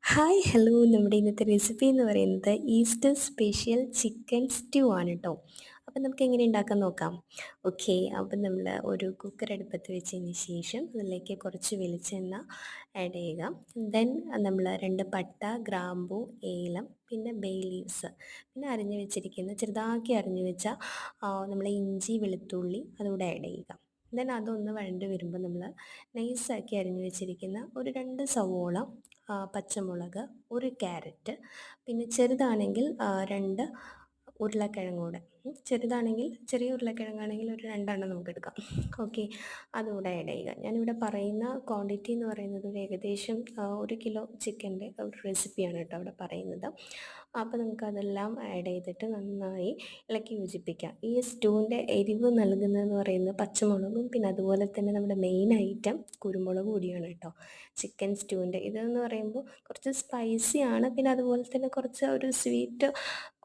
Hi hello നമ്മുടെ ഇന്നത്തെ recipe എന്ന് പറയുന്നത് ഈസ്റ്റർ സ്പെഷ്യൽ ചിക്കൻ സ്റ്റ്യൂ ആണ് കേട്ടോ. അപ്പം നമുക്ക് എങ്ങനെ ഉണ്ടാക്കാൻ നോക്കാം. ഓക്കെ, അപ്പം നമ്മൾ ഒരു കുക്കർ അടുപ്പത്ത് വെച്ചതിന് ശേഷം അതിലേക്ക് കുറച്ച് വെളിച്ചെണ്ണ ആഡ് ചെയ്യുക. ദെൻ നമ്മൾ രണ്ട് പട്ട, ഗ്രാമ്പൂ, ഏലം, പിന്നെ ബേ ലീവ്സ്, പിന്നെ അരിഞ്ഞു വെച്ചിരിക്കുന്ന ചെറുതാക്കി അരിഞ്ഞു വെച്ച നമ്മൾ ഇഞ്ചി വെളുത്തുള്ളി അതുകൂടെ ആഡ് ചെയ്യുക. ദെൻ അതൊന്ന് വഴണ്ട് വരുമ്പോൾ നമ്മൾ നൈസാക്കി അരിഞ്ഞു വെച്ചിരിക്കുന്ന ഒരു രണ്ട് സവോള, പച്ചമുളക്, ഒരു ക്യാരറ്റ്, പിന്നെ ചെറുതാണെങ്കിൽ രണ്ട് ഉരുളക്കിഴങ്ങ് കൂടെ. ചെറുതാണെങ്കിൽ ചെറിയ ഉരുളക്കിഴങ്ങാണെങ്കിൽ ഒരു രണ്ടെണ്ണം നമുക്കെടുക്കാം. ഓക്കെ, അതുകൂടെ ആഡ് ചെയ്യുക. ഞാനിവിടെ പറയുന്ന ക്വാണ്ടിറ്റി എന്ന് പറയുന്നത് ഒരു ഏകദേശം 1 കിലോ ചിക്കൻ്റെ ഒരു റെസിപ്പിയാണ് കേട്ടോ അവിടെ പറയുന്നത്. അപ്പോൾ നമുക്കതെല്ലാം ആഡ് ചെയ്തിട്ട് നന്നായി ഇളക്കി യോജിപ്പിക്കാം. ഈ സ്റ്റൂവിൻ്റെ എരിവ് നൽകുന്നതെന്ന് പറയുന്നത് പച്ചമുളകും പിന്നെ അതുപോലെ തന്നെ നമ്മുടെ മെയിൻ ഐറ്റം കുരുമുളക് പൊടിയാണ് കേട്ടോ. ചിക്കൻ സ്റ്റൂവിൻ്റെ ഇതെന്ന് പറയുമ്പോൾ കുറച്ച് സ്പൈസിയാണ്, പിന്നെ അതുപോലെ തന്നെ കുറച്ച് ഒരു സ്വീറ്റ്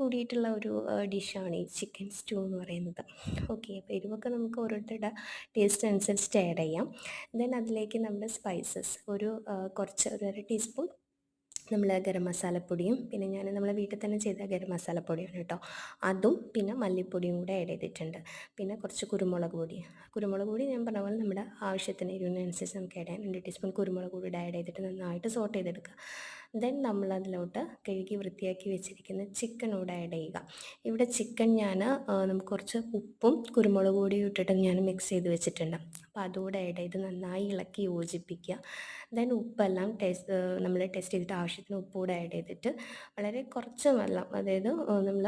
കൂടിയിട്ടുള്ള ഒരു ഡിഷാണ് ഈ ചിക്കൻ സ്റ്റൂ എന്ന് പറയുന്നത്. ഓക്കെ, അപ്പോൾ എരിവൊക്കെ നമുക്ക് ഓരോരുത്തരുടെ ടേസ്റ്റ് അനുസരിച്ചിട്ട് ആഡ് ചെയ്യാം. ദെൻ അതിലേക്ക് നമ്മുടെ സ്പൈസസ് കുറച്ച് ഒരു അര ടീസ്പൂൺ നമ്മൾ ഗരം മസാലപ്പൊടിയും, പിന്നെ ഞാൻ നമ്മളെ വീട്ടിൽ തന്നെ ചെയ്ത ഗരം മസാലപ്പൊടിയാണ് കേട്ടോ, അതും പിന്നെ മല്ലിപ്പൊടിയും കൂടെ ആഡ് ചെയ്തിട്ടുണ്ട്. പിന്നെ കുറച്ച് കുരുമുളക് പൊടി ഞാൻ പറഞ്ഞ പോലെ നമ്മുടെ ആവശ്യത്തിന് എരിവിനനുസരിച്ച് നമുക്ക് ആഡ് ചെയ്യാം. 2 ടീസ്പൂൺ കുരുമുളക് പൊടി ആഡ് ചെയ്തിട്ട് നന്നായിട്ട് സോട്ട് ചെയ്തെടുക്കുക. ദെൻ നമ്മളതിലോട്ട് കഴുകി വൃത്തിയാക്കി വെച്ചിരിക്കുന്ന ചിക്കനോട് ആഡ് ചെയ്യുക. ഇവിടെ ചിക്കൻ ഞാൻ നമുക്ക് കുറച്ച് ഉപ്പും കുരുമുളക് പൊടിയും ഇട്ടിട്ട് ഞാൻ മിക്സ് ചെയ്ത് വെച്ചിട്ടുണ്ട്. അപ്പോൾ അതുകൂടെ ആഡ് ചെയ്ത് നന്നായി ഇളക്കി യോജിപ്പിക്കുക. ദെൻ ഉപ്പെല്ലാം നമ്മൾ ടെസ്റ്റ് ചെയ്തിട്ട് ആവശ്യത്തിന് ഉപ്പ് കൂടെ ആഡ് ചെയ്തിട്ട് വളരെ കുറച്ച് വെള്ളം, അതായത് നമ്മൾ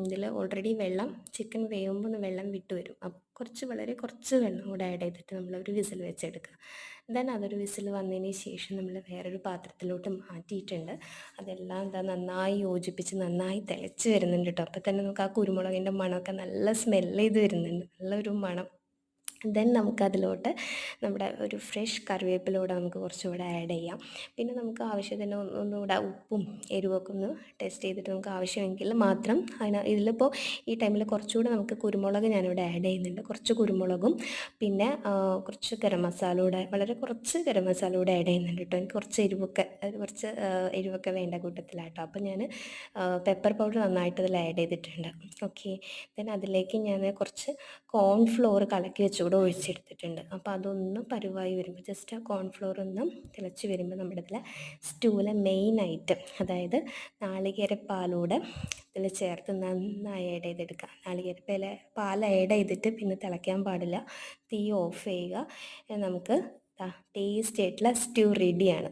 ഇതിൽ ഓൾറെഡി വെള്ളം ചിക്കൻ വേവുമ്പോൾ ഒന്ന് വെള്ളം വിട്ട് വരും, അപ്പോൾ വളരെ കുറച്ച് വെള്ളം കൂടെ ആഡ് ചെയ്തിട്ട് നമ്മളൊരു വിസിൽ വെച്ചെടുക്കുക. ദെൻ അതൊരു വിസിൽ വന്നതിന് ശേഷം നമ്മൾ വേറൊരു പാത്രത്തിലോട്ട് മാറ്റിയിട്ടുണ്ട്. അതെല്ലാം എന്താ നന്നായി യോജിപ്പിച്ച് നന്നായി തിളച്ച് വരുന്നുണ്ട് കേട്ടോ. അപ്പോൾ തന്നെ നമുക്ക് ആ കുരുമുളകിൻ്റെ മണമൊക്കെ നല്ല സ്മെല്ല് ചെയ്ത് വരുന്നുണ്ട്, നല്ലൊരു മണം. ദെൻ നമുക്കതിലോട്ട് നമ്മുടെ ഒരു ഫ്രഷ് കറിവേപ്പിലൂടെ നമുക്ക് കുറച്ചുകൂടെ ആഡ് ചെയ്യാം. പിന്നെ നമുക്ക് ആവശ്യത്തിന് ഒന്നുകൂടെ ഉപ്പും എരിവൊക്കെ ഒന്ന് ടെസ്റ്റ് ചെയ്തിട്ട് നമുക്ക് ആവശ്യമെങ്കിൽ മാത്രം ഇതിലിപ്പോൾ ഈ ടൈമിൽ കുറച്ചുകൂടെ നമുക്ക് കുരുമുളക് ഞാനിവിടെ ആഡ് ചെയ്യുന്നുണ്ട്. കുറച്ച് കുരുമുളകും പിന്നെ കുറച്ച് ഗരം മസാല കൂടെ, വളരെ കുറച്ച് ഗരം മസാല കൂടെ ആഡ് ചെയ്യുന്നുണ്ട് കേട്ടോ. എനിക്ക് കുറച്ച് എരിവൊക്കെ വേണ്ട കൂട്ടത്തിലാട്ടോ. അപ്പോൾ ഞാൻ പെപ്പർ പൗഡർ നന്നായിട്ട് ഇതിൽ ആഡ് ചെയ്തിട്ടുണ്ട്. ഓക്കെ, ദെൻ അതിലേക്ക് ഞാൻ കുറച്ച് കോൺഫ്ലോർ കലക്കി വെച്ചുകൂടെ ഒഴിച്ചെടുത്തിട്ടുണ്ട്. അപ്പോൾ അതൊന്ന് പരുവായി വരുമ്പോൾ ജസ്റ്റ് ആ കോൺഫ്ലോർ ഒന്ന് തിളച്ച് വരുമ്പോൾ നമ്മുടെ ഇതിൽ സ്റ്റൂവിലെ മെയിൻ ഐറ്റം, അതായത് നാളികേരപ്പാലൂടെ ഇതിൽ ചേർത്ത് നന്നായി ആഡ് ചെയ്തെടുക്കുക. പാൽ ആഡ് ചെയ്തിട്ട് പിന്നെ തിളയ്ക്കാൻ പാടില്ല, തീ ഓഫ് ചെയ്യുക. നമുക്ക് ടേസ്റ്റ് ആയിട്ടുള്ള സ്റ്റ്യൂ റെഡിയാണ്.